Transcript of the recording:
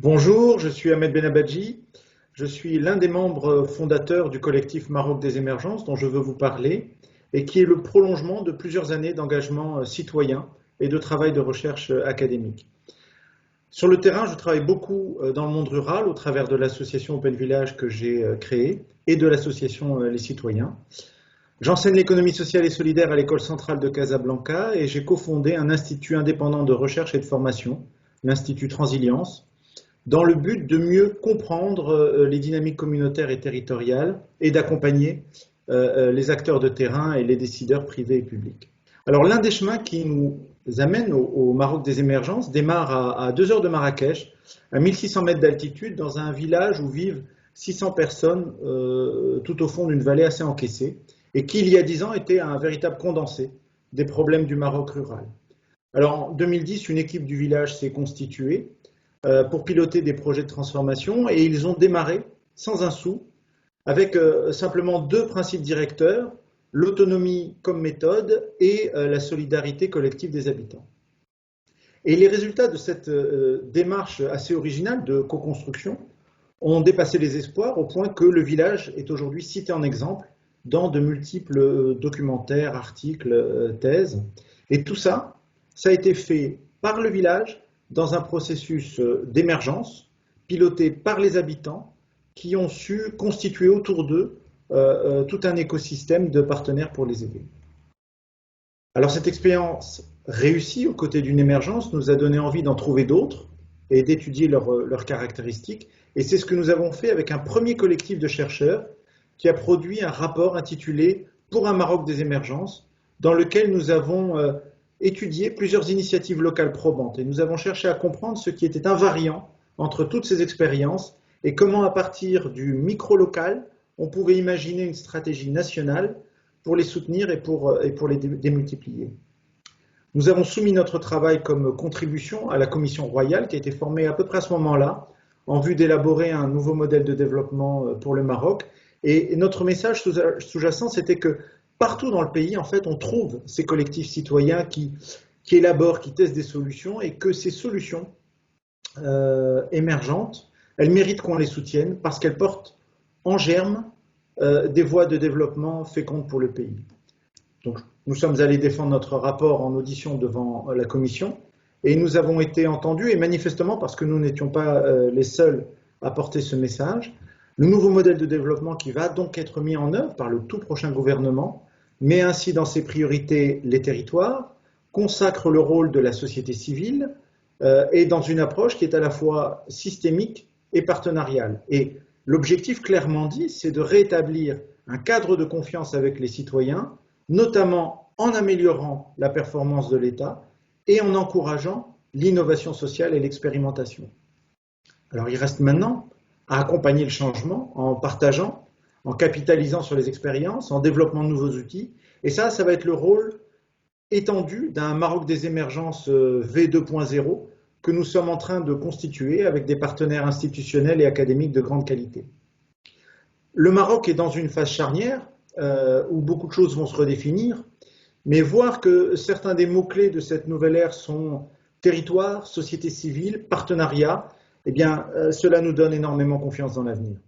Bonjour, je suis Ahmed Benabadji. Je suis l'un des membres fondateurs du collectif Maroc des émergences dont je veux vous parler et qui est le prolongement de plusieurs années d'engagement citoyen et de travail de recherche académique. Sur le terrain, je travaille beaucoup dans le monde rural au travers de l'association Open Village que j'ai créée et de l'association Les Citoyens. J'enseigne l'économie sociale et solidaire à l'école centrale de Casablanca et j'ai cofondé un institut indépendant de recherche et de formation, l'Institut Transilience, dans le but de mieux comprendre les dynamiques communautaires et territoriales et d'accompagner les acteurs de terrain et les décideurs privés et publics. Alors l'un des chemins qui nous amène au Maroc des émergences démarre à 2 heures de Marrakech, à 1600 mètres d'altitude, dans un village où vivent 600 personnes tout au fond d'une vallée assez encaissée et qui, il y a 10 ans, était un véritable condensé des problèmes du Maroc rural. Alors en 2010, une équipe du village s'est constituée pour piloter des projets de transformation et ils ont démarré sans un sou avec simplement 2 principes directeurs, l'autonomie comme méthode et la solidarité collective des habitants. Et les résultats de cette démarche assez originale de co-construction ont dépassé les espoirs au point que le village est aujourd'hui cité en exemple dans de multiples documentaires, articles, thèses. Et tout ça, ça a été fait par le village dans un processus d'émergence piloté par les habitants qui ont su constituer autour d'eux tout un écosystème de partenaires pour les aider. Alors cette expérience réussie aux côtés d'une émergence nous a donné envie d'en trouver d'autres et d'étudier leurs caractéristiques. Et c'est ce que nous avons fait avec un premier collectif de chercheurs qui a produit un rapport intitulé Pour un Maroc des émergences, dans lequel nous avons étudié plusieurs initiatives locales probantes et nous avons cherché à comprendre ce qui était invariant entre toutes ces expériences et comment à partir du micro-local, on pouvait imaginer une stratégie nationale pour les soutenir et pour les démultiplier. Nous avons soumis notre travail comme contribution à la commission royale qui a été formée à peu près à ce moment-là en vue d'élaborer un nouveau modèle de développement pour le Maroc. Et notre message sous-jacent, c'était que partout dans le pays, en fait, on trouve ces collectifs citoyens qui élaborent, qui testent des solutions et que ces solutions émergentes, elles méritent qu'on les soutienne parce qu'elles portent en germe des voies de développement fécondes pour le pays. Donc, nous sommes allés défendre notre rapport en audition devant la commission et nous avons été entendus et manifestement parce que nous n'étions pas les seuls à porter ce message, le nouveau modèle de développement qui va donc être mis en œuvre par le tout prochain gouvernement met ainsi dans ses priorités les territoires, consacre le rôle de la société civile et dans une approche qui est à la fois systémique et partenariale. Et l'objectif clairement dit, c'est de rétablir un cadre de confiance avec les citoyens, notamment en améliorant la performance de l'État et en encourageant l'innovation sociale et l'expérimentation. Alors il reste maintenant à accompagner le changement en partageant, en capitalisant sur les expériences, en développant de nouveaux outils. Et ça va être le rôle étendu d'un Maroc des émergences V2.0 que nous sommes en train de constituer avec des partenaires institutionnels et académiques de grande qualité. Le Maroc est dans une phase charnière où beaucoup de choses vont se redéfinir, mais voir que certains des mots-clés de cette nouvelle ère sont territoire, société civile, partenariat, eh bien, cela nous donne énormément confiance dans l'avenir.